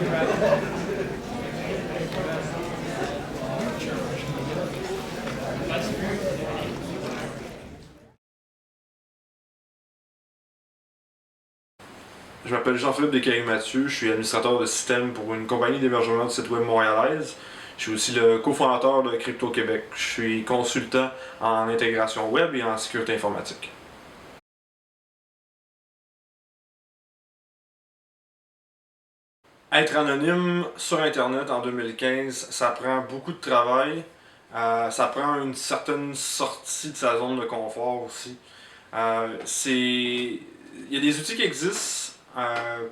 Je m'appelle Jean-Philippe Descaries-Mathieu, je suis administrateur de système pour une compagnie d'hébergement de site web montréalaise. Je suis aussi le cofondateur de Crypto Québec. Je suis consultant en intégration web et en sécurité informatique. Être anonyme sur Internet en 2015, ça prend beaucoup de travail. Ça prend une certaine sortie de sa zone de confort aussi. Il y a des outils qui existent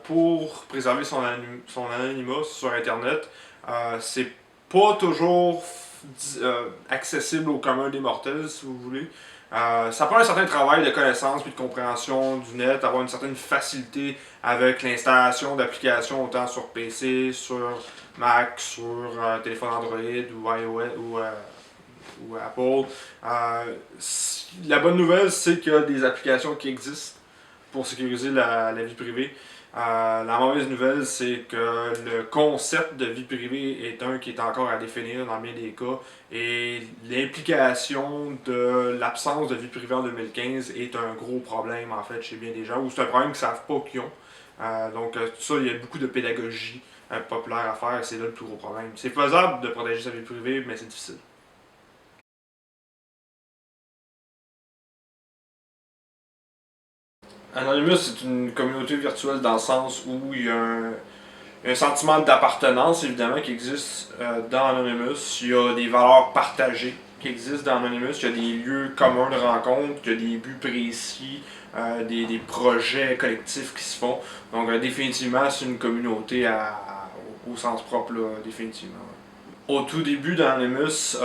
pour préserver son anonymat sur Internet. C'est pas toujours accessible au commun des mortels, si vous voulez. Ça prend un certain travail de connaissance puis de compréhension du net, avoir une certaine facilité avec l'installation d'applications autant sur PC, sur Mac, sur téléphone Android ou iOS ou Apple. La bonne nouvelle, c'est qu'il y a des applications qui existent pour sécuriser la vie privée. La mauvaise nouvelle, c'est que le concept de vie privée est un qui est encore à définir dans bien des cas et l'implication de l'absence de vie privée en 2015 est un gros problème en fait chez bien des gens ou c'est un problème qu'ils ne savent pas qu'ils ont. Tout ça, il y a beaucoup de pédagogie populaire à faire et c'est là le plus gros problème. C'est faisable de protéger sa vie privée, mais c'est difficile. Anonymous, c'est une communauté virtuelle dans le sens où il y a un sentiment d'appartenance évidemment qui existe dans Anonymous. Il y a des valeurs partagées qui existent dans Anonymous. Il y a des lieux communs de rencontre, il y a des buts précis, des projets collectifs qui se font. Donc définitivement, c'est une communauté au sens propre, là, définitivement. Au tout début d'Anonymous,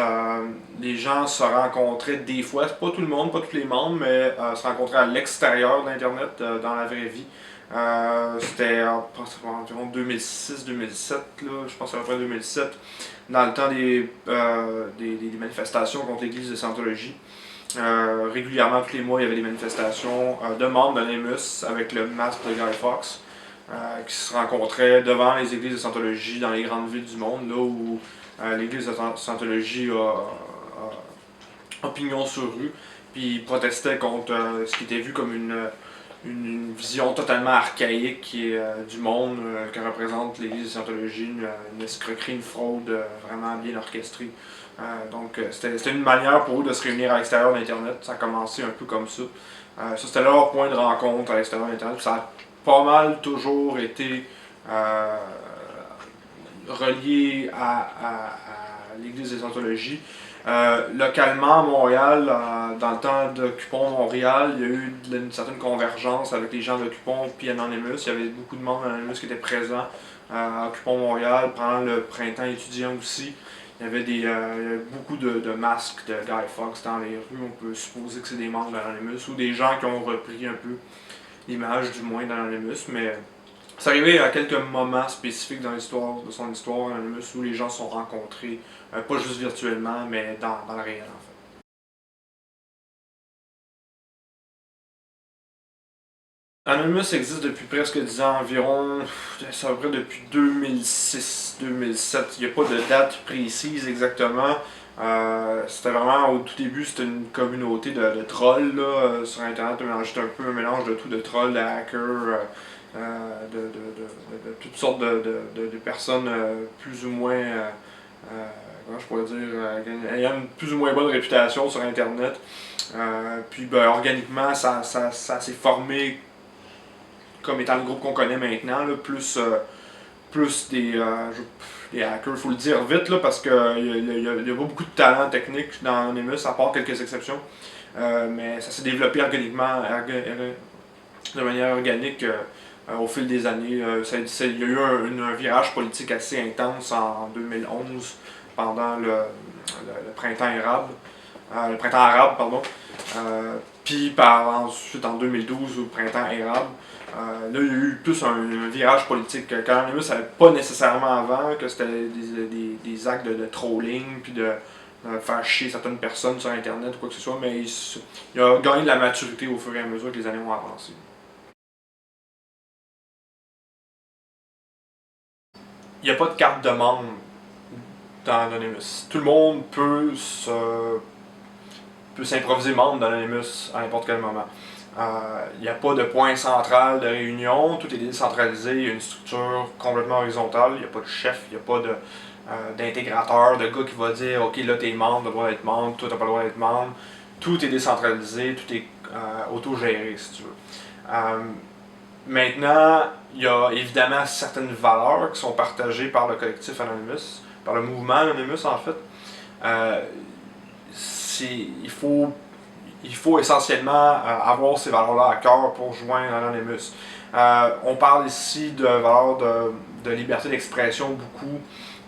les gens se rencontraient des fois, c'est pas tout le monde, pas tous les membres, mais se rencontraient à l'extérieur d'Internet, dans la vraie vie. C'était environ 2006-2007, je pense à peu près 2007, dans le temps des manifestations contre l'église de Scientologie. Régulièrement, tous les mois, il y avait des manifestations de membres d'Anonymous avec le masque de Guy Fawkes qui se rencontraient devant les églises de Scientologie dans les grandes villes du monde, là où l'église de Scientologie a pignon sur rue, puis ils protestaient contre ce qui était vu comme une vision totalement archaïque du monde que représente l'église de Scientologie, une escroquerie, une fraude vraiment bien orchestrée. C'était une manière pour eux de se réunir à l'extérieur d'Internet. Ça a commencé un peu comme ça. C'était leur point de rencontre à l'extérieur d'Internet. Ça a pas mal toujours été relié à l'église des Scientologies. Localement à Montréal, dans le temps d'Occupons Montréal, il y a eu une certaine convergence avec les gens d'Occupons puis Anonymous. Il y avait beaucoup de membres d'Anonymous qui étaient présents à Occupons Montréal pendant le printemps étudiant aussi. Il y avait beaucoup de masques de Guy Fawkes dans les rues. On peut supposer que c'est des membres d'Anonymous ou des gens qui ont repris un peu l'image du moins d'Anonymous, mais c'est arrivé à quelques moments spécifiques dans l'histoire de son histoire Anonymous où les gens se sont rencontrés, pas juste virtuellement, mais dans le réel en fait. Anonymous existe depuis presque 10 ans environ, c'est à peu près depuis 2006-2007. Il n'y a pas de date précise exactement. C'était vraiment au tout début, c'était une communauté de trolls là, sur internet, c'était un peu un mélange de tout, de trolls, de hackers, de toutes sortes de personnes plus ou moins, comment je pourrais dire, ayant une plus ou moins bonne réputation sur internet. Puis organiquement, ça s'est formé comme étant le groupe qu'on connaît maintenant, là, plus des hackers, faut le dire vite là, parce qu'il n'y a pas beaucoup de talent technique dans Anonymous, à part quelques exceptions. Mais ça s'est développé organiquement, de manière organique au fil des années. Il y a eu un virage politique assez intense en 2011 pendant le printemps arabe. Le printemps arabe, pardon. Puis ensuite en 2012 au printemps arabe. Là, il y a eu plus un virage politique. Quand Anonymous savait pas nécessairement avant que c'était des actes de trolling, puis de faire chier certaines personnes sur Internet ou quoi que ce soit, mais il a gagné de la maturité au fur et à mesure que les années ont avancé. il n'y a pas de carte de membre dans Anonymous. Tout le monde peut s'improviser membre d'Anonymous à n'importe quel moment. Il n'y a pas de point central de réunion, tout est décentralisé, il y a une structure complètement horizontale, il n'y a pas de chef, il n'y a pas d'intégrateur, de gars qui va dire ok là t'es membre, t'as le droit d'être membre, toi t'as pas le droit d'être membre. Tout est décentralisé, tout est autogéré si tu veux. Maintenant, il y a évidemment certaines valeurs qui sont partagées par le collectif Anonymous, par le mouvement Anonymous en fait. Il faut essentiellement avoir ces valeurs-là à cœur pour joindre Anonymous. On parle ici de valeurs de liberté d'expression beaucoup,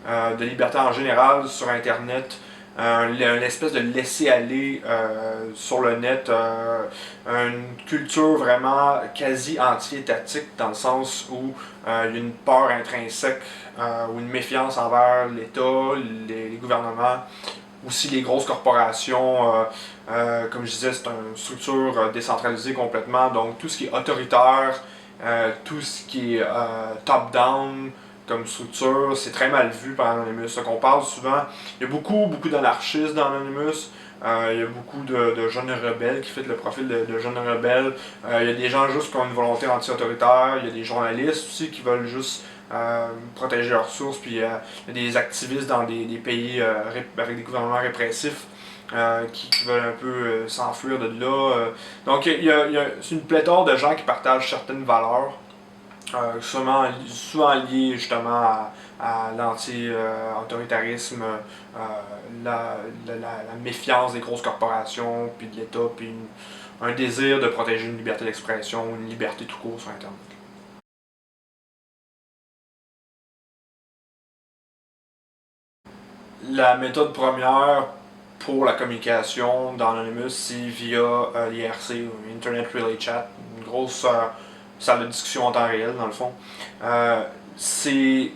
de liberté en général sur Internet, une espèce de laisser-aller sur le net, une culture vraiment quasi anti-étatique dans le sens où il y a une peur intrinsèque ou une méfiance envers l'État, les gouvernements, aussi les grosses corporations. Comme je disais, c'est une structure décentralisée complètement, donc tout ce qui est autoritaire, tout ce qui est top-down comme structure, c'est très mal vu par Anonymous. Ce qu'on parle souvent, il y a beaucoup d'anarchistes dans Anonymous. Il y a beaucoup de jeunes rebelles qui font le profil de jeunes rebelles. Il y a des gens juste qui ont une volonté anti-autoritaire. Il y a des journalistes aussi qui veulent juste protéger leurs sources. Puis il y a des activistes dans des pays avec des gouvernements répressifs qui veulent un peu s'enfuir de là. Donc c'est une pléthore de gens qui partagent certaines valeurs. Souvent lié justement à l'anti-autoritarisme, la méfiance des grosses corporations, puis de l'État, puis un désir de protéger une liberté d'expression, une liberté tout court sur Internet. La méthode première pour la communication dans Anonymous, c'est via l'IRC, Internet Relay Chat, une grosse salle de discussion en temps réel, dans le fond. C'est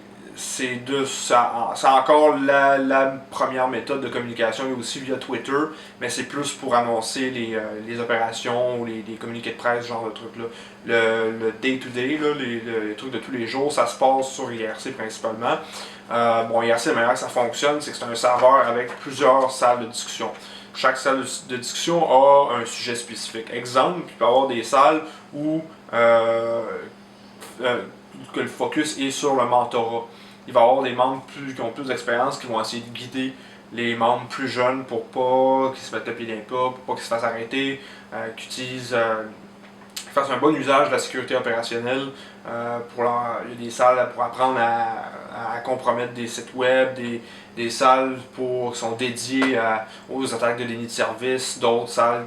encore la première méthode de communication, et aussi via Twitter, mais c'est plus pour annoncer les opérations ou les communiqués de presse, ce genre de trucs-là. Le day-to-day, les trucs de tous les jours, ça se passe sur IRC principalement. Bon, IRC, la manière que ça fonctionne, c'est que c'est un serveur avec plusieurs salles de discussion. Chaque salle de discussion a un sujet spécifique. Exemple, il peut y avoir des salles où que le focus est sur le mentorat. Il va y avoir des membres qui ont plus d'expérience qui vont essayer de guider les membres plus jeunes pour pas qu'ils se mettent le pied dans les plats, pour pas qu'ils se fassent arrêter, qu'ils fassent un bon usage de la sécurité opérationnelle. Il y a des salles pour apprendre à compromettre des sites web, des salles qui sont dédiées aux attaques de déni de service, d'autres salles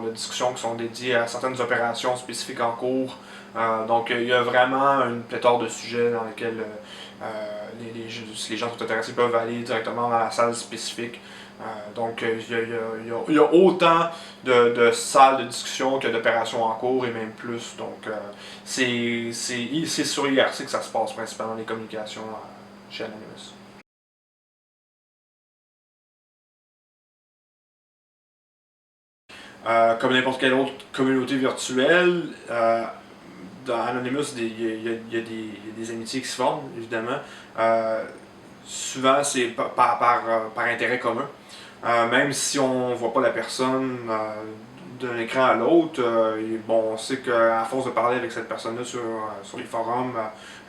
de discussion qui sont dédiées à certaines opérations spécifiques en cours. Donc il y a vraiment une pléthore de sujets dans lesquels si les gens sont intéressés peuvent aller directement dans la salle spécifique. Donc il y a autant de salles de discussion que d'opérations en cours et même plus. Donc c'est sur IRC que ça se passe principalement les communications chez Anonymous. Comme n'importe quelle autre communauté virtuelle, dans Anonymous, il y a des amitiés qui se forment, évidemment. Souvent, c'est par intérêt commun. Même si on ne voit pas la personne d'un écran à l'autre, bon, on sait qu'à force de parler avec cette personne-là sur les forums,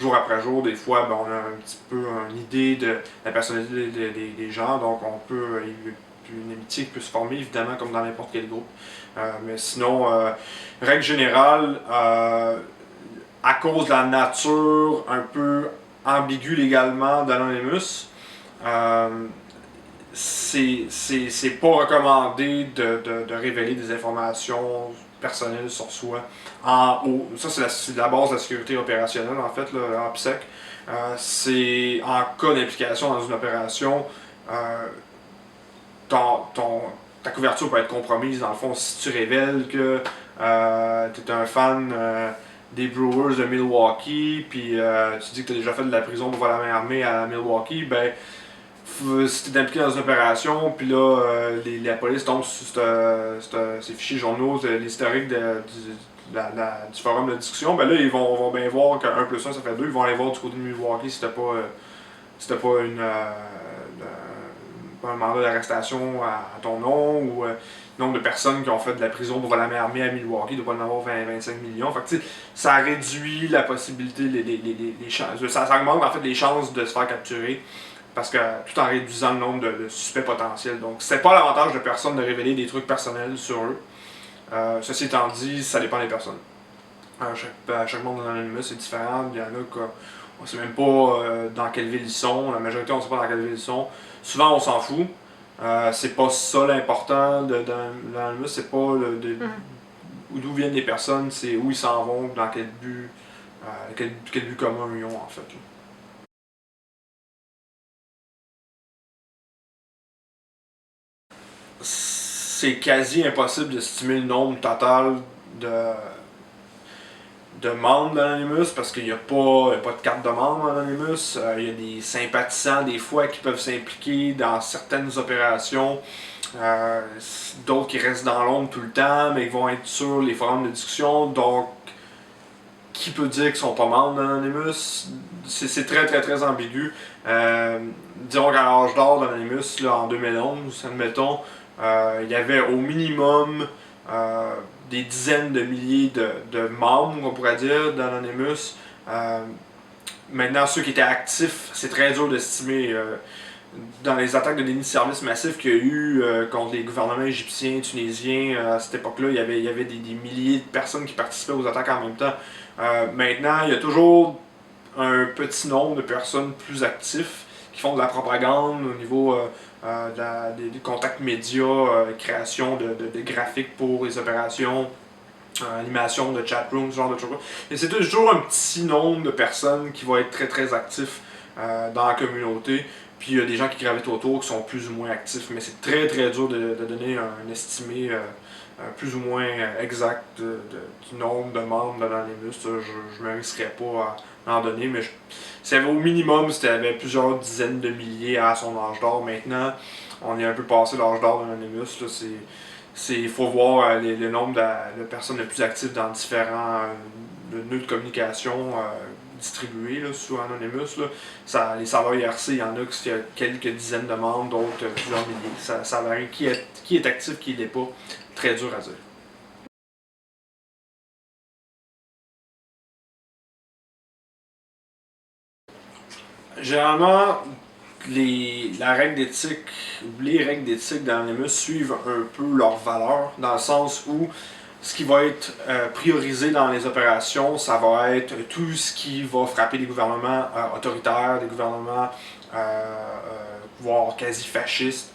jour après jour, des fois, ben, on a un petit peu une idée de la personnalité des gens, donc une amitié qui peut se former, évidemment, comme dans n'importe quel groupe. Mais sinon, règle générale, à cause de la nature un peu ambiguë légalement d'Anonymous, c'est pas recommandé de révéler des informations personnelles sur soi. Ça, c'est la base de la sécurité opérationnelle, en fait, là, en PSEC. C'est en cas d'implication dans une opération, ta couverture peut être compromise, dans le fond, si tu révèles que tu es un fan des Brewers de Milwaukee, puis tu dis que tu as déjà fait de la prison pour la main armée à Milwaukee, ben si tu es impliqué dans une opération, puis là la police tombe sur ces fichiers journaux, l'historique du forum de discussion, ben là, ils vont bien voir que 1 plus 1, ça fait 2. Ils vont aller voir du côté de Milwaukee si c'était pas pas un mandat d'arrestation à ton nom, ou le nombre de personnes qui ont fait de la prison pour la armée à Milwaukee, il doit pas en avoir 20-25 millions. Fait que, ça réduit la possibilité, les chances, ça augmente en fait les chances de se faire capturer, parce que tout en réduisant le nombre de suspects potentiels. Donc, c'est pas l'avantage de personne de révéler des trucs personnels sur eux. Ceci étant dit, ça dépend des personnes. Chaque membre de l'Anonymous est différent. Il y en a qu'on ne sait même pas dans quelle ville ils sont. La majorité, on ne sait pas dans quelle ville ils sont. Souvent, on s'en fout. C'est pas ça l'important dans l'Anonymous, c'est pas d'où viennent les personnes, c'est où ils s'en vont, dans quel but, quel but commun ils ont en fait. C'est quasi impossible d'estimer le nombre total de, de membres d'Anonymous parce qu'il n'y a, pas de carte de membre d'Anonymous. Il y a des sympathisants des fois qui peuvent s'impliquer dans certaines opérations. D'autres qui restent dans l'ombre tout le temps, mais qui vont être sur les forums de discussion. Donc, qui peut dire qu'ils sont pas membres d'Anonymous? C'est très très très ambigu. Disons qu'à l'âge d'or d'Anonymous, en 2011, admettons, il y avait au minimum des dizaines de milliers de membres, on pourrait dire, d'Anonymous. Maintenant, ceux qui étaient actifs, c'est très dur d'estimer. Dans les attaques de déni de service massifs qu'il y a eu contre les gouvernements égyptiens, tunisiens, à cette époque-là, il y avait des milliers de personnes qui participaient aux attaques en même temps. Maintenant, il y a toujours un petit nombre de personnes plus actifs qui font de la propagande au niveau des contacts médias, création de graphiques pour les opérations, animation de chatroom, ce genre de choses. Et c'est toujours un petit nombre de personnes qui vont être très très actifs dans la communauté. Puis il y a des gens qui gravitent autour qui sont plus ou moins actifs, mais c'est très très dur de donner un estimé plus ou moins exact du nombre de membres de l'Anonymous. Je ne me risquerais pas à en donner, mais au minimum, c'était avait plusieurs dizaines de milliers à son âge d'or. Maintenant, on est un peu passé l'âge d'or de l'Anonymous. Il faut voir le nombre de personnes les plus actives dans différents nœuds de communication distribués là, sous Anonymous. Là. Les serveurs IRC, il y en a qui ont quelques dizaines de membres, d'autres plusieurs milliers. Ça varie. Qui est actif, qui ne l'est pas, très dur à dire. Généralement, la règle d'éthique, les règles d'éthique d'Anonymous suivent un peu leurs valeurs, dans le sens où ce qui va être priorisé dans les opérations, ça va être tout ce qui va frapper des gouvernements autoritaires, des gouvernements voire quasi fascistes,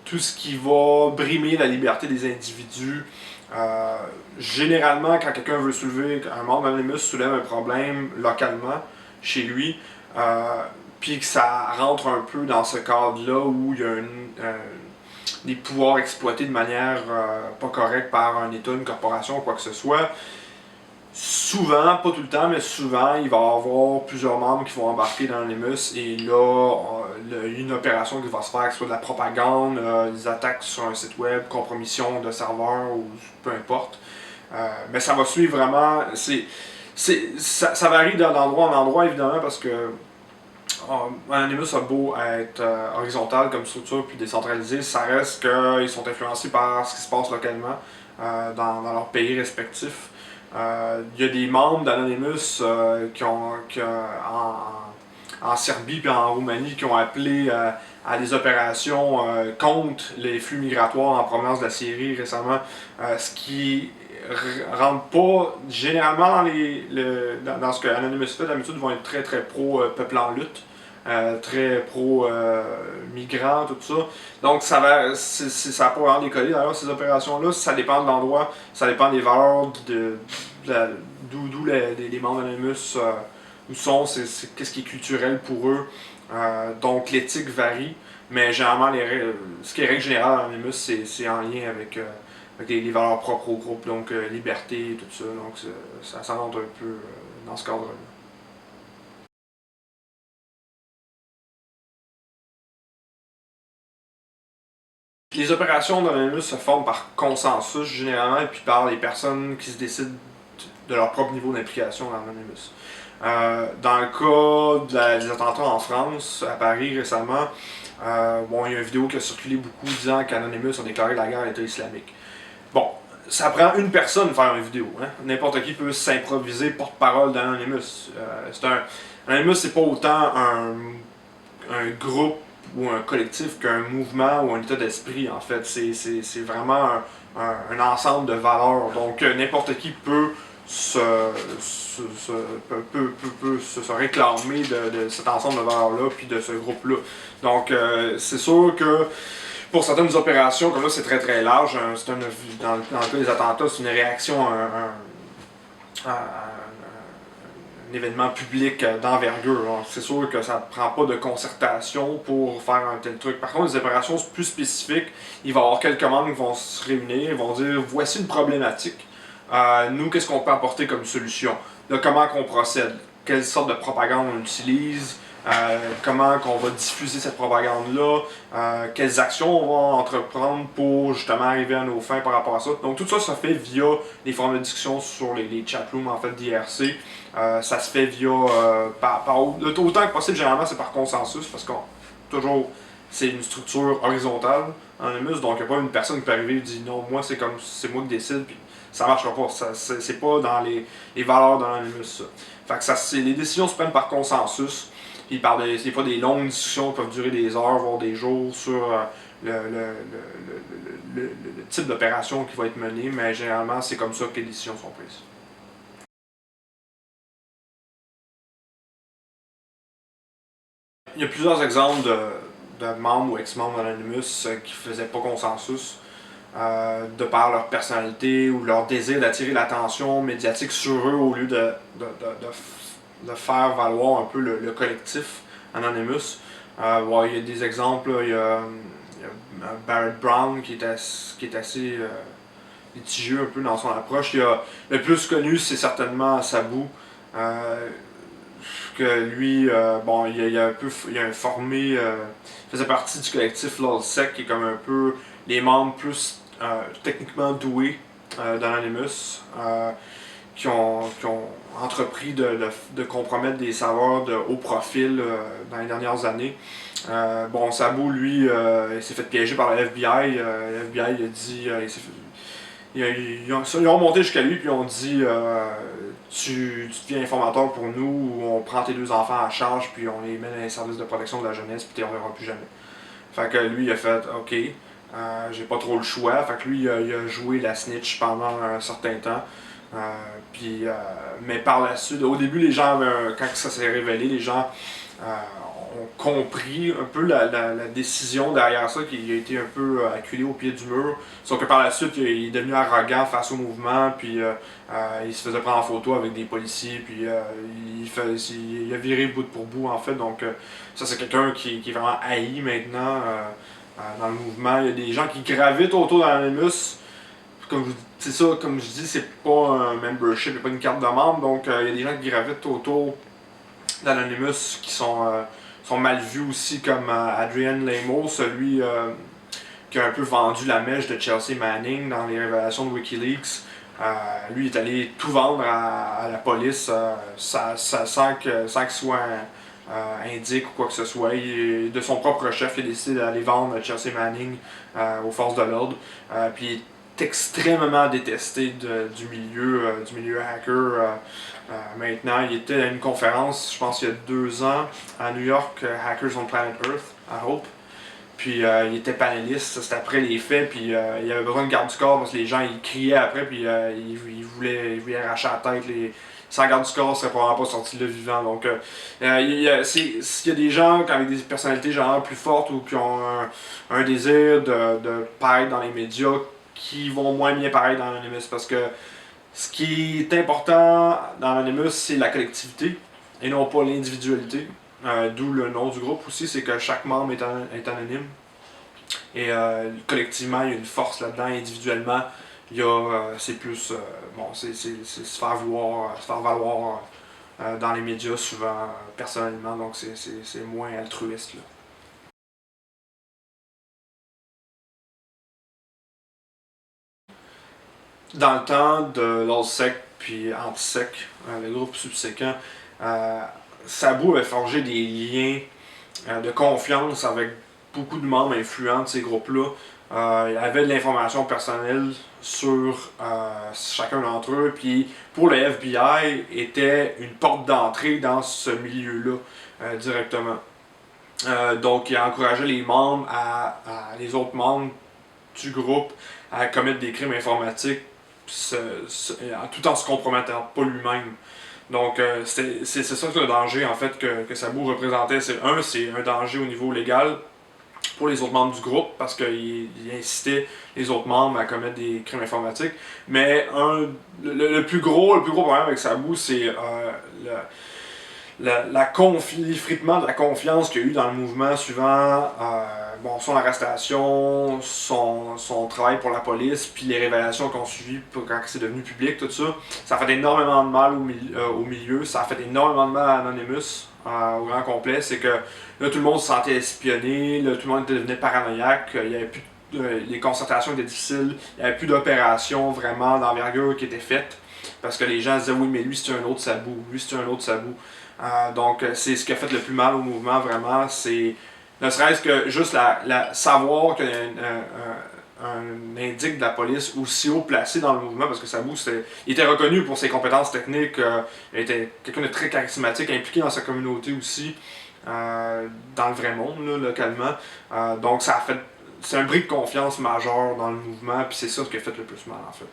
tout ce qui va brimer la liberté des individus. Généralement, quand quelqu'un veut soulever, un membre d'Anonymous soulève un problème localement chez lui, puis que ça rentre un peu dans ce cadre-là où il y a des pouvoirs exploités de manière pas correcte par un État, une corporation ou quoi que ce soit, souvent, pas tout le temps, mais souvent, il va y avoir plusieurs membres qui vont embarquer dans l'Anonymous et là, une opération qui va se faire, que ce soit de la propagande, des attaques sur un site web, compromission de serveurs ou peu importe. Mais ça va suivre vraiment. Ça varie d'endroit en endroit, évidemment, parce que Anonymous a beau être horizontal comme structure puis décentralisé, ça reste qu'ils sont influencés par ce qui se passe localement dans leurs pays respectifs. Il y a des membres d'Anonymous en Serbie et en Roumanie qui ont appelé à des opérations contre les flux migratoires en provenance de la Syrie récemment, ce qui rentre pas généralement dans ce que Anonymous fait. D'habitude, ils vont être très très pro peuple en lutte. Très pro migrants, tout ça. Donc ça n'a pas vraiment décollé. D'ailleurs, ces opérations-là, ça dépend de l'endroit, ça dépend des valeurs d'où les membres d'Anonymous où sont, qu'est-ce qui est culturel pour eux. Donc l'éthique varie, mais généralement, ce qui est règle générale d'Anonymous, c'est en lien avec les valeurs propres au groupe, donc liberté et tout ça. Donc ça rentre un peu dans ce cadre-là. Les opérations d'Anonymous se forment par consensus généralement et puis par les personnes qui se décident de leur propre niveau d'implication dans Anonymous. Dans le cas des attentats en France, à Paris récemment, bon, il y a une vidéo qui a circulé beaucoup disant qu'Anonymous a déclaré la guerre à l'État islamique. Bon, ça prend une personne de faire une vidéo. Hein? N'importe qui peut s'improviser porte-parole d'Anonymous. Anonymous, c'est pas autant un groupe ou un collectif qu'un mouvement ou un état d'esprit, en fait. C'est vraiment un ensemble de valeurs. Donc, n'importe qui peut se réclamer de cet ensemble de valeurs-là, puis de ce groupe-là. Donc, c'est sûr que pour certaines opérations, comme là, c'est très très large. Dans le cas des attentats, c'est une réaction à un événement public d'envergure. C'est sûr que ça ne prend pas de concertation pour faire un tel truc. Par contre, les opérations plus spécifiques, il va y avoir quelques membres qui vont se réunir, ils vont dire voici une problématique. Nous, qu'est-ce qu'on peut apporter comme solution? Là, comment qu'on procède? Quelle sorte de propagande on utilise? Comment qu'on va diffuser cette propagande-là? Quelles actions on va entreprendre pour justement arriver à nos fins par rapport à ça? Donc tout ça se fait via les formes de discussion sur les chatrooms en fait d'IRC. Ça se fait via autant que possible, généralement c'est par consensus parce que toujours c'est une structure horizontale en Anonymous, donc il n'y a pas une personne qui peut arriver et dire non, moi c'est moi qui décide, puis ça marchera pas. C'est pas dans les valeurs de l'Anonymous ça. Fait que les décisions se prennent par consensus. Puis des fois des longues discussions qui peuvent durer des heures, voire des jours sur le type d'opération qui va être menée, mais généralement c'est comme ça que les décisions sont prises. Il y a plusieurs exemples de membres ou ex-membres d'Anonymous qui ne faisaient pas consensus de par leur personnalité ou leur désir d'attirer l'attention médiatique sur eux au lieu de faire valoir un peu le collectif Anonymous. Ouais, il y a des exemples, il y a Barrett Brown qui est assez litigieux un peu dans son approche. Le plus connu, c'est certainement Sabu. Que lui, bon, il a formé, faisait partie du collectif LOLSEC, qui est comme un peu les membres plus techniquement doués d'Anonymous, qui ont entrepris de compromettre des serveurs de haut profil dans les dernières années. Bon, Sabu, lui, il s'est fait piéger par le FBI. Le FBI il a dit, ils ont monté jusqu'à lui puis ils ont dit tu deviens informateur pour nous ou on prend tes 2 enfants à charge puis on les met dans les services de protection de la jeunesse puis tu les reverras plus jamais. Fait que lui il a fait ok, j'ai pas trop le choix. Fait que lui il a joué la snitch pendant un certain temps. Mais par la suite, au début les gens quand ça s'est révélé, les gens ont compris un peu la décision derrière ça, qui a été un peu acculé au pied du mur. Sauf que par la suite, il est devenu arrogant face au mouvement, puis il se faisait prendre en photo avec des policiers, puis il a viré bout pour bout en fait. Donc ça c'est quelqu'un qui est vraiment haï maintenant dans le mouvement. Il y a des gens qui gravitent autour d'Anonymous. C'est ça, comme je dis, c'est pas un membership, il n'y a pas une carte de membre, donc il y a des gens qui gravitent autour d'Anonymous qui sont mal vus aussi, comme Adrian Lamo, celui qui a un peu vendu la mèche de Chelsea Manning dans les révélations de Wikileaks. Lui est allé tout vendre à la police sans qu'il soit indique ou quoi que ce soit. De son propre chef, il a décidé d'aller vendre Chelsea Manning aux forces de l'ordre. Puis il est extrêmement détesté du milieu hacker. Maintenant, il était à une conférence, je pense il y a 2 ans, à New York, Hackers on Planet Earth, à Hope. Puis il était panéliste, c'était après les faits, puis il avait besoin de garde du corps parce que les gens ils criaient après, puis ils voulaient arracher la tête. Sans garde du corps, il serait probablement pas sorti de là vivant. Donc, il y a des gens avec des personnalités genre plus fortes ou qui ont un désir de paraître dans les médias qui vont moins bien paraître dans l'Anonymous parce que ce qui est important dans l'Anonymous, c'est la collectivité et non pas l'individualité. D'où le nom du groupe aussi, c'est que chaque membre est anonyme. Et collectivement, il y a une force là-dedans. Individuellement, c'est plus bon, c'est se faire valoir dans les médias souvent personnellement, donc c'est moins altruiste là. dans le temps de l'OLSEC puis Antisec, le groupe subséquent, Sabu avait forgé des liens de confiance avec beaucoup de membres influents de ces groupes-là. Il y avait de l'information personnelle sur chacun d'entre eux, puis pour le FBI, était une porte d'entrée dans ce milieu-là directement. Donc, il a encouragé les membres les autres membres du groupe à commettre des crimes informatiques tout en se compromettant pas lui-même. Donc, c'est ça que le danger en fait que Sabu représentait. C'est un danger au niveau légal pour les autres membres du groupe parce qu'il incitait les autres membres à commettre des crimes informatiques. Mais le plus gros problème avec Sabu, c'est l'effritement de la confiance qu'il y a eu dans le mouvement suivant son arrestation, son travail pour la police, puis les révélations qu'on suivi quand c'est devenu public, tout ça. Ça a fait énormément de mal au milieu, ça a fait énormément de mal à Anonymous au grand complet. C'est que là, tout le monde se sentait espionné, là, tout le monde devenait paranoïaque, il y avait plus les concertations étaient difficiles, il n'y avait plus d'opérations vraiment d'envergure qui étaient faites. Parce que les gens se disaient oui, mais lui c'est un autre Sabu, lui c'est un autre Sabu. Donc, c'est ce qui a fait le plus mal au mouvement, vraiment. C'est ne serait-ce que juste savoir qu'il y a un indique de la police aussi haut placé dans le mouvement, parce que Sabu, il était reconnu pour ses compétences techniques, il était quelqu'un de très charismatique, impliqué dans sa communauté aussi, dans le vrai monde, là, localement. Donc, c'est un bris de confiance majeur dans le mouvement, puis c'est ça qui a fait le plus mal, en fait.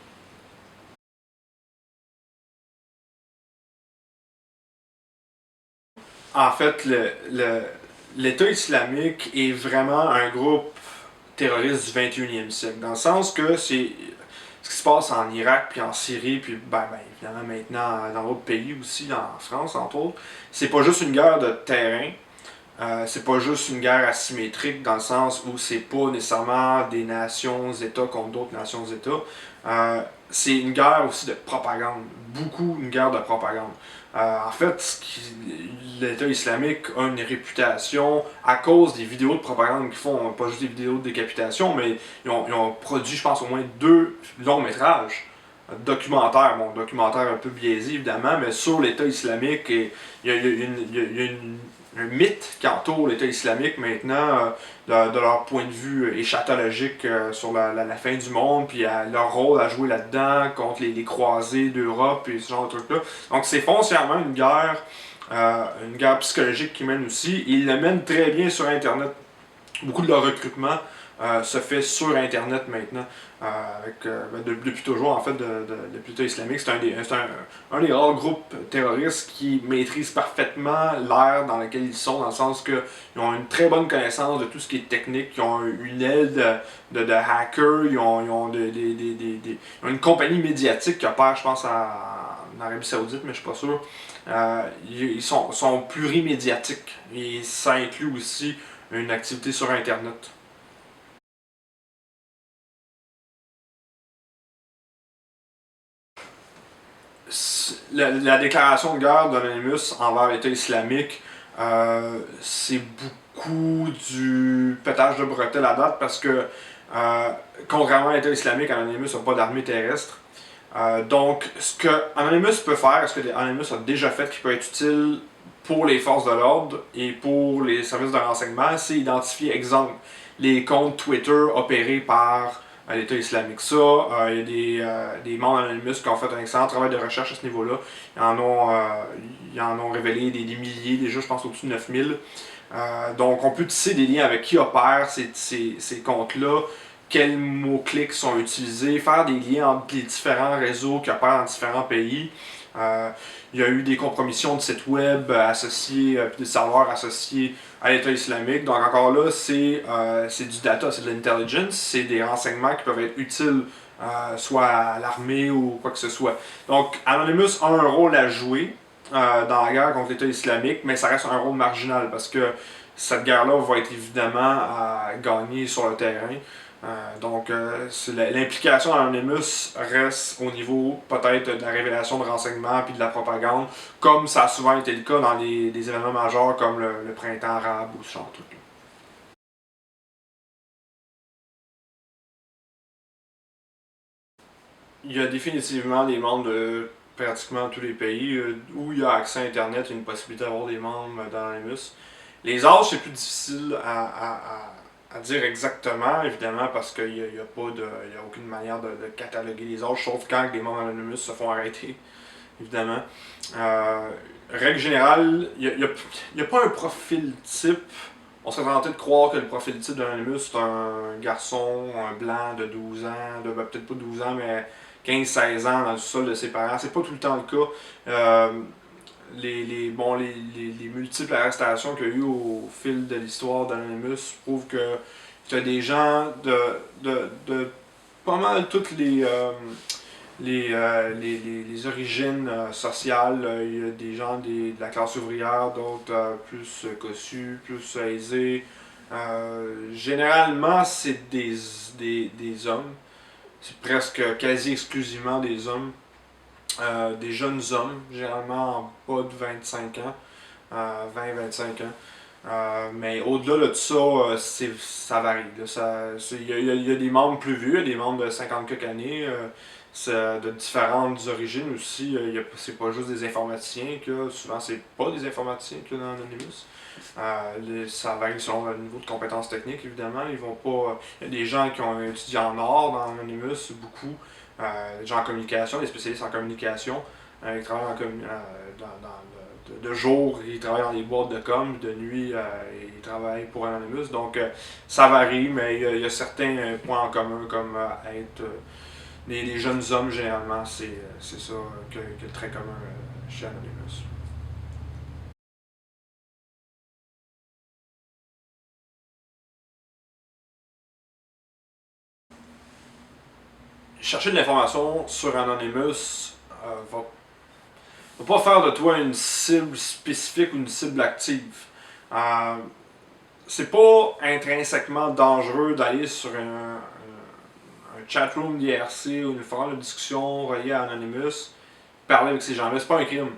En fait, l'État islamique est vraiment un groupe terroriste du 21e siècle, dans le sens que c'est ce qui se passe en Irak, puis en Syrie, puis évidemment maintenant dans d'autres pays aussi, en France entre autres. C'est pas juste une guerre de terrain, c'est pas juste une guerre asymétrique dans le sens où c'est pas nécessairement des nations-États contre d'autres nations-États. C'est une guerre aussi de propagande, beaucoup une guerre de propagande. En fait, l'État islamique a une réputation à cause des vidéos de propagande qu'ils font, pas juste des vidéos de décapitation, mais ils ont produit, je pense, au moins 2 longs métrages documentaires, documentaires un peu biaisés évidemment, mais sur l'État islamique. Et il y a un mythe qui entoure l'État islamique maintenant, de leur point de vue éschatologique sur la fin du monde, puis leur rôle à jouer là-dedans contre les croisés d'Europe et ce genre de trucs-là. Donc c'est foncièrement une guerre psychologique qu'ils mènent aussi. Ils le mènent très bien sur Internet. Beaucoup de leur recrutement se fait sur Internet maintenant, depuis toujours en fait, depuis l'État islamique. C'est un des rares groupes terroristes qui maîtrisent parfaitement l'ère dans laquelle ils sont, dans le sens qu'ils ont une très bonne connaissance de tout ce qui est technique, ils ont une aile de hackers, ils ont une compagnie médiatique qui opère, je pense, en Arabie Saoudite, mais je suis pas sûr. Ils sont plurimédiatiques et ça inclut aussi une activité sur Internet. La déclaration de guerre d'Anonymous envers l'État islamique, c'est beaucoup du pétage de bretelles à date parce que, contrairement à l'État islamique, Anonymous n'a pas d'armée terrestre. Donc, ce que Anonymous peut faire, ce que Anonymous a déjà fait qui peut être utile pour les forces de l'ordre et pour les services de renseignement, c'est identifier, exemple, les comptes Twitter opérés par l'État islamique. Ça, il y a des membres Anonymous qui ont fait un excellent travail de recherche à ce niveau-là. Ils en ont révélé des milliers, déjà je pense au-dessus de 9000. Donc on peut tisser des liens avec qui opèrent ces comptes-là, quels mots-clics sont utilisés, faire des liens entre les différents réseaux qui opèrent dans différents pays. Il y a eu des compromissions de sites web associés, puis de serveurs associés à l'État islamique. Donc encore là, c'est du data, c'est de l'intelligence, c'est des renseignements qui peuvent être utiles soit à l'armée ou quoi que ce soit. Donc Anonymous a un rôle à jouer dans la guerre contre l'État islamique, mais ça reste un rôle marginal parce que cette guerre-là va être évidemment à gagner sur le terrain. Donc, l'implication d'Anonymous reste au niveau peut-être de la révélation de renseignements puis de la propagande, comme ça a souvent été le cas dans des événements majeurs comme le printemps arabe ou ce genre de truc. il y a définitivement des membres de pratiquement tous les pays où il y a accès à Internet et une possibilité d'avoir des membres d'Anonymous. Les âges, c'est plus difficile à dire exactement, évidemment, parce qu'il n'y a, pas de, il y a aucune manière de cataloguer les âges, sauf quand les membres Anonymous se font arrêter, évidemment. Euh, Règle générale, il y a pas un profil type. On serait tenté de croire que le profil type d'Anonymous, c'est un garçon, un blanc de 12 ans, peut-être pas 12 ans, mais 15-16 ans dans le sol de ses parents. C'est pas tout le temps le cas. Les multiples arrestations qu'il y a eu au fil de l'histoire d'Anonymous prouvent que tu as des gens de pas mal toutes les origines sociales. Il y a des gens de la classe ouvrière, d'autres plus cossus, plus aisés. Généralement, c'est des hommes. C'est presque quasi exclusivement des hommes. Des jeunes hommes, généralement en bas de 25 ans, 20-25 ans. Mais au-delà de ça, ça varie. Il y a des membres plus vieux, il y a des membres de 50 quelques années, de différentes origines aussi. C'est pas juste des informaticiens, souvent c'est pas des informaticiens dans Anonymous. Ça varie selon le niveau de compétences techniques, évidemment. Ils vont pas. Il y a des gens qui ont étudié en art dans Anonymous, beaucoup. Des gens en communication, des spécialistes en communication. Ils travaillent de jour, ils travaillent dans des boîtes de com, de nuit, ils travaillent pour Anonymous. Donc, ça varie, mais il y a certains points en commun, comme être les jeunes hommes, généralement, c'est ça que le trait commun chez Anonymous. Chercher de l'information sur Anonymous va pas faire de toi une cible spécifique ou une cible active. Euh, c'est pas intrinsèquement dangereux d'aller sur un chatroom d'IRC ou une forum de discussion relié à Anonymous, parler avec ces gens-là. C'est pas un crime.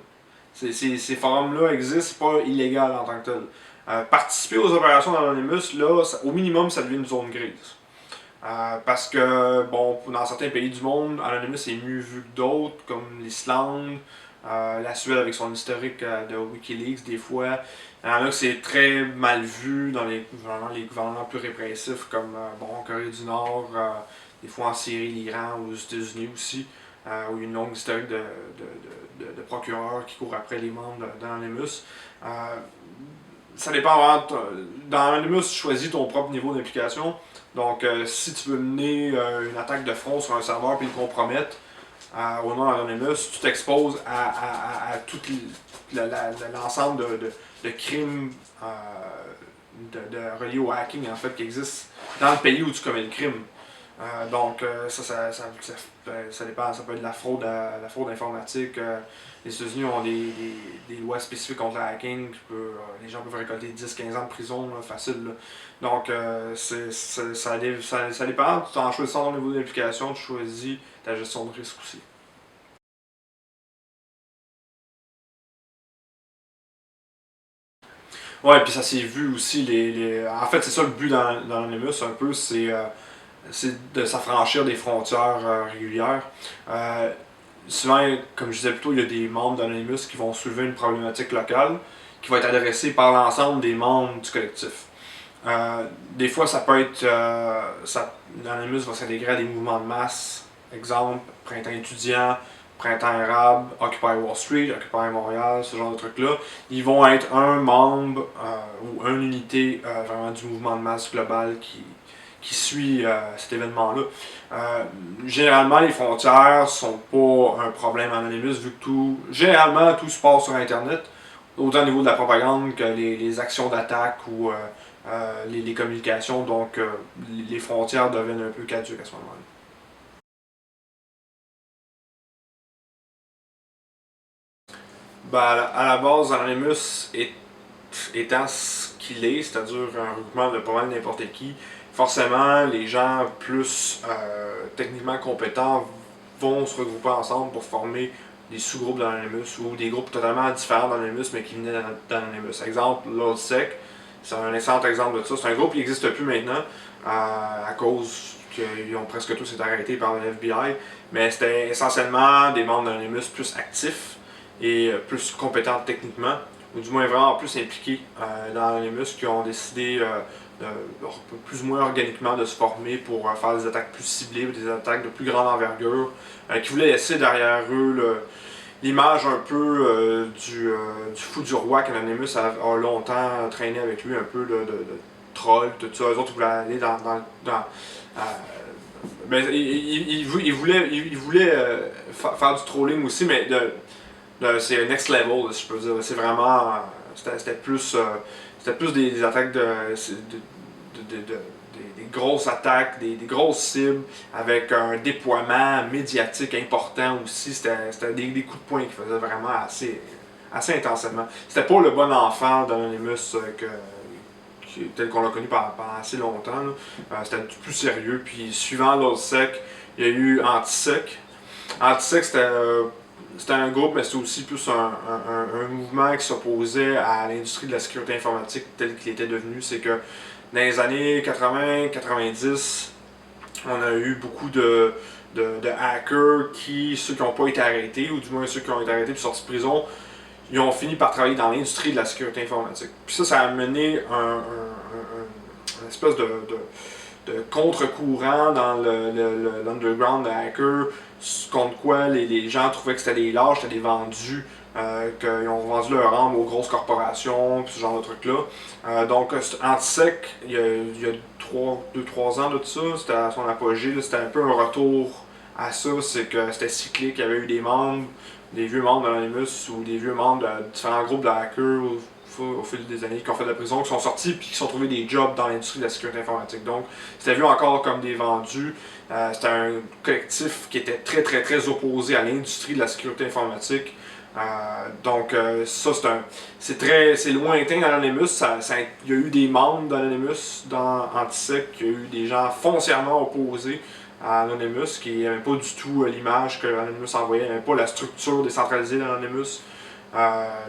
Ces forums-là existent, c'est pas illégal en tant que tel. Participer aux opérations d'Anonymous, là, au minimum, ça devient une zone grise. Parce que, bon, dans certains pays du monde, Anonymous est mieux vu que d'autres, comme l'Islande, la Suède avec son historique de Wikileaks, des fois. Il y en a que c'est très mal vu dans les gouvernements plus répressifs, comme bon, Corée du Nord, des fois en Syrie, l'Iran, ou aux États-Unis aussi, où il y a une longue historique de procureurs qui courent après les membres d'Anonymous. Ça dépend vraiment. Dans Anonymous, tu choisis ton propre niveau d'implication. Donc, si tu veux mener une attaque de front sur un serveur puis le compromettre au nom d'Anonymous, tu t'exposes à tout l'ensemble de crimes reliés au hacking en fait qui existent dans le pays où tu commets le crime. Donc, ça dépend. Ça peut être de la fraude informatique. Les États-Unis ont des lois spécifiques contre le hacking. Les gens peuvent récolter 10-15 ans de prison là, facile. Là. Donc, ça dépend. En choisissant ton niveau d'implication, tu choisis ta gestion de risque aussi. Ouais, puis ça s'est vu aussi. En fait, c'est ça le but dans l'Anonymous, un peu, c'est de s'affranchir des frontières régulières. Souvent, comme je disais plus tôt, il y a des membres d'Anonymous qui vont soulever une problématique locale qui va être adressée par l'ensemble des membres du collectif. Des fois, ça peut être. L'Anonymous va s'intégrer à des mouvements de masse. Exemple, printemps étudiant, printemps arabe, Occupy Wall Street, Occupy Montréal, ce genre de trucs-là. Ils vont être un membre ou une unité vraiment du mouvement de masse global qui suit cet événement-là. Généralement, les frontières sont pas un problème Anonymous vu que généralement, tout se passe sur Internet, autant au niveau de la propagande que les actions d'attaque ou les communications. Donc, les frontières deviennent un peu caduques à ce moment-là. Ben, à la base, Anonymous étant ce qu'il est, c'est-à-dire un regroupement de pas mal n'importe qui, forcément, les gens plus techniquement compétents vont se regrouper ensemble pour former des sous-groupes d'Anonymous ou des groupes totalement différents d'Anonymous mais qui venaient d'Anonymous. Exemple, LoldSec, c'est un excellent exemple de ça. C'est un groupe qui n'existe plus maintenant à cause qu'ils ont presque tous été arrêtés par le FBI, mais c'était essentiellement des membres d'Anonymous plus actifs et plus compétents techniquement, ou du moins vraiment plus impliqués dans Anonymous, qui ont décidé plus ou moins organiquement de se former pour faire des attaques plus ciblées, des attaques de plus grande envergure, qui voulaient laisser derrière eux l'image un peu du fou du roi qu'Anonymous a longtemps traîné avec lui, un peu de troll, tout ça. Eux autres, ils voulaient aller ben, ils voulaient faire du trolling aussi, mais c'est next level, si je peux dire. C'est vraiment. C'était plus des attaques des grosses attaques, des grosses cibles, avec un déploiement médiatique important aussi. C'était des coups de poing qui faisaient vraiment assez intensément. C'était pas le bon enfant d'Anonymous tel qu'on l'a connu pendant assez longtemps. C'était plus sérieux. Puis suivant l'OLSEC, il y a eu Antisec. Antisec, c'était un groupe, mais c'était aussi plus un mouvement qui s'opposait à l'industrie de la sécurité informatique tel qu'il était devenu. C'est que dans les années 80-90, on a eu beaucoup de hackers ceux qui n'ont pas été arrêtés, ou du moins ceux qui ont été arrêtés et sortis de prison, ils ont fini par travailler dans l'industrie de la sécurité informatique. Puis ça a mené une espèce de contre-courant dans l'underground de hackers, contre quoi les gens trouvaient que c'était des lâches, c'était des vendus, qu'ils ont vendu leur âme aux grosses corporations, puis ce genre de trucs-là. Donc, Antisec, il y a 2-3 ans de ça, c'était à son apogée, c'était un peu un retour à ça, c'est que c'était cyclique, il y avait eu des vieux membres d'Anonymous ou des vieux membres de différents groupes de hackers au fil des années qui ont fait de la prison, qui sont sortis puis qui sont trouvés des jobs dans l'industrie de la sécurité informatique. Donc, c'était vu encore comme des vendus. C'était un collectif qui était très opposé à l'industrie de la sécurité informatique. Donc, ça, c'est lointain d'Anonymous. Il y a eu des membres d'Anonymous dans Antisec, il y a eu des gens foncièrement opposés à Anonymous, qui n'aimait pas du tout l'image que Anonymous envoyait, n'aimait pas la structure décentralisée d'Anonymous.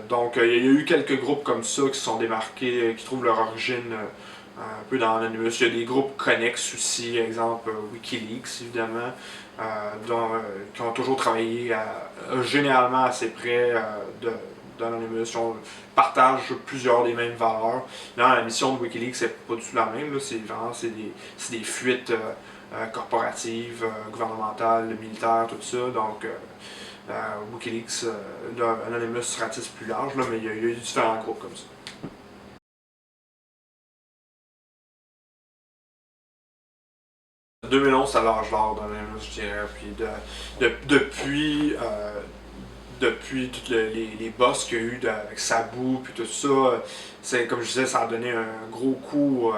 Donc il y a eu quelques groupes comme ça qui se sont démarqués, qui trouvent leur origine un peu dans Anonymous. Il y a des groupes connexes aussi, exemple Wikileaks évidemment, qui ont toujours travaillé généralement assez près d'Anonymous. On partage plusieurs des mêmes valeurs. Là, la mission de Wikileaks, c'est pas du tout la même. C'est des fuites corporatives, gouvernementales, militaires, tout ça. Donc, Wikileaks, Anonymous ratisse plus large, là, mais il y a eu différents groupes comme ça. 2011, c'est l'âge d'or d'Anonymous, je dirais. Puis depuis tous les boss qu'il y a eu avec Sabu puis tout ça, c'est comme je disais, ça a donné un gros coup,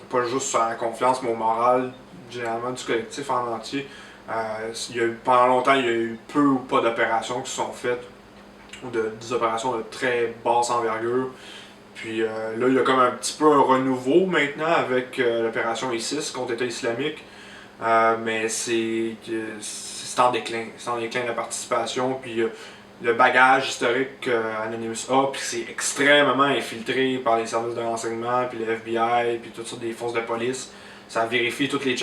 pas juste sur la confiance, mais au moral, généralement du collectif en entier. Pendant longtemps, il y a eu peu ou pas d'opérations qui se sont faites, ou des opérations de très basse envergure. Puis là, il y a comme un petit peu un renouveau maintenant avec l'opération ISIS contre l'État islamique. Mais c'est en déclin. C'est en déclin la participation. Puis le bagage historique qu'Anonymous a, puis c'est extrêmement infiltré par les services de renseignement, puis le FBI, puis toutes sortes des forces de police. Ça vérifie toutes les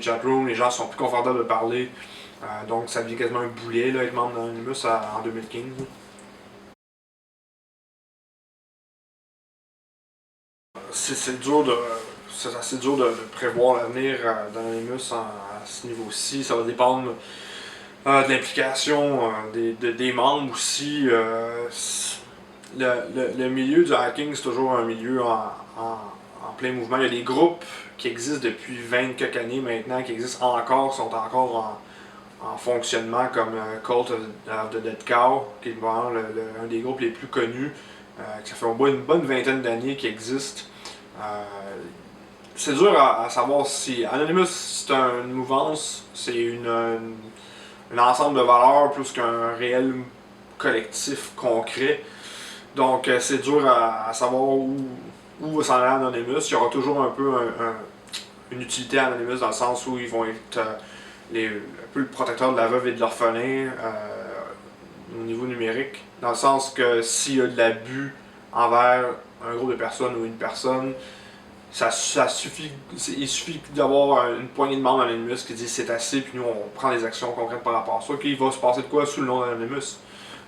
chatrooms, les gens sont plus confortables de parler. Donc ça devient quasiment un boulet, là, être membre d'Anonymous en 2015. C'est assez dur de prévoir l'avenir d'Anonymous à ce niveau-ci. Ça va dépendre de l'implication des membres aussi. Le milieu du hacking, c'est toujours un milieu en plein mouvement. Il y a des groupes qui existent depuis 20 quelques années maintenant, qui existent encore, sont encore en fonctionnement, comme Cult of the Dead Cow, qui est vraiment un des groupes les plus connus, qui ça fait au moins une bonne vingtaine d'années qui existe. C'est dur à savoir si Anonymous c'est une mouvance, c'est un ensemble de valeurs plus qu'un réel collectif concret. Donc c'est dur à savoir où va s'en aller Anonymous. Il y aura toujours un peu une utilité à Anonymous dans le sens où ils vont être un peu le protecteur de la veuve et de l'orphelin au niveau numérique. Dans le sens que s'il y a de l'abus envers un groupe de personnes ou une personne, Il suffit d'avoir une poignée de membres d'Anonymous qui disent c'est assez, puis nous on prend des actions concrètes par rapport à ça, qu'il va se passer de quoi sous le nom d'Anonymous.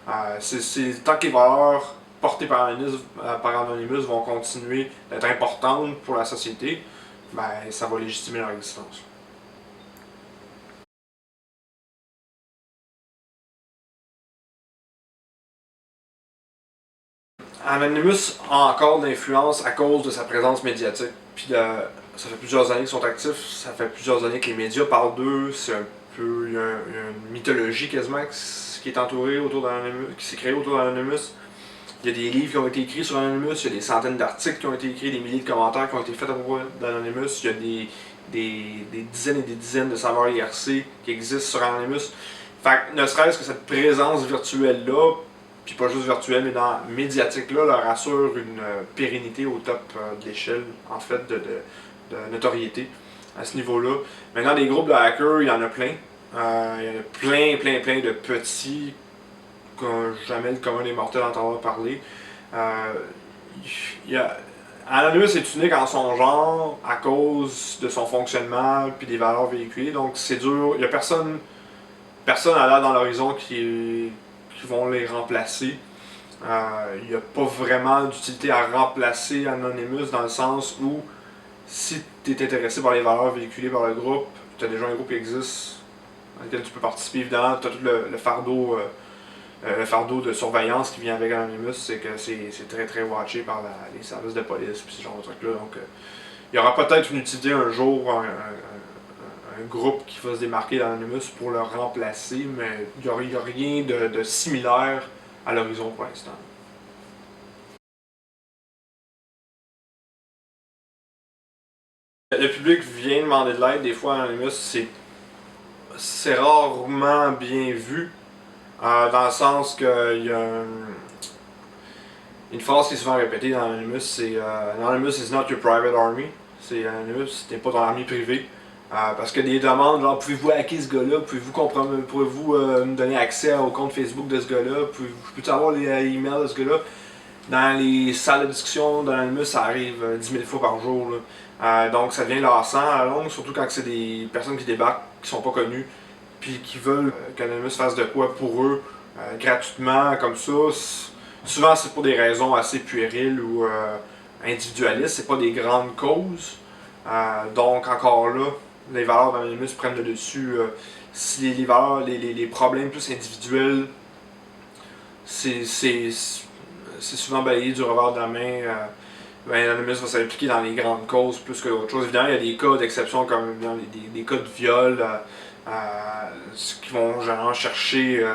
Tant que les valeurs portées par Anonymous vont continuer d'être importantes pour la société, ben, ça va légitimer leur existence. Anonymous a encore de l'influence à cause de sa présence médiatique. Puis ça fait plusieurs années qu'ils sont actifs, ça fait plusieurs années que les médias parlent d'eux, c'est un peu. Il y a une mythologie quasiment qui est entourée autour d'Anonymous, qui s'est créée autour d'Anonymous. Il y a des livres qui ont été écrits sur Anonymous, il y a des centaines d'articles qui ont été écrits, des milliers de commentaires qui ont été faits à propos d'Anonymous, il y a des dizaines et des dizaines de serveurs IRC qui existent sur Anonymous. Fait que ne serait-ce que cette présence virtuelle-là, puis pas juste virtuelle, mais dans médiatique-là, leur assure une pérennité au top de l'échelle, en fait, de notoriété à ce niveau-là. Maintenant, des groupes de hackers, il y en a plein. Il y en a plein de petits que jamais le commun des mortels entendra parler. Anonymous est unique en son genre à cause de son fonctionnement puis des valeurs véhiculées. Donc c'est dur. Il n'y a personne à là dans l'horizon qui vont les remplacer. Il n'y a pas vraiment d'utilité à remplacer Anonymous dans le sens où si tu es intéressé par les valeurs véhiculées par le groupe, tu as déjà un groupe qui existe dans lequel tu peux participer. Évidemment, tu as tout le fardeau de surveillance qui vient avec Anonymous, c'est que c'est très watché par les services de police et ce genre de trucs-là. Donc, il y aura peut-être une utilité un jour, un groupe qui va se démarquer d'Anonymous pour le remplacer, mais il n'y a rien de similaire à l'horizon pour l'instant. Le public vient demander de l'aide, des fois Anonymous, c'est rarement bien vu. Dans le sens qu'il y a une phrase qui est souvent répétée dans Anonymous, c'est Anonymous is not your private army. C'est Anonymous, t'es pas ton armée privée. Parce que des demandes, genre pouvez-vous hacker ce gars-là, pouvez-vous me donner accès au compte Facebook de ce gars-là, peux-tu avoir les emails de ce gars-là. Dans les salles de discussion d'Anonymous, ça arrive 10 000 fois par jour. Donc ça devient lassant à la longue, surtout quand c'est des personnes qui débarquent, qui sont pas connues, puis qui veulent qu'Anonymous fasse de quoi pour eux, gratuitement, comme ça. Souvent, c'est pour des raisons assez puériles ou individualistes, c'est pas des grandes causes. Donc, encore là, les valeurs d'Anonymous prennent le dessus. Si les problèmes plus individuels, c'est souvent balayé du revers de la main. Ben, Anonymous va s'impliquer dans les grandes causes plus que d'autres choses. Évidemment, il y a des cas d'exception comme des cas de viol qui vont genre chercher,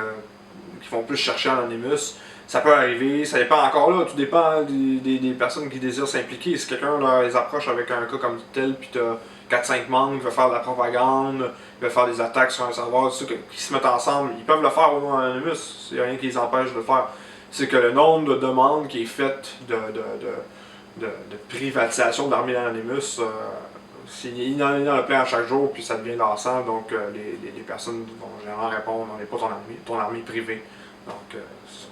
qui vont plus chercher Anonymous. Ça peut arriver, ça dépend encore là, tout dépend des personnes qui désirent s'impliquer. Si quelqu'un les approche avec un cas comme tel, puis t'as 4-5 membres qui veulent faire de la propagande, qui veulent faire des attaques sur un serveur, ceux qui se mettent ensemble, ils peuvent le faire au nom d'Anonymous, il n'y a rien qui les empêche de le faire. C'est que le nombre de demandes qui est fait de privatisation d'armées d'Anonymous, il y en a plein à chaque jour, puis ça devient lassant, donc les personnes vont généralement répondre on n'est pas ton armée privée. Donc, c'est ça.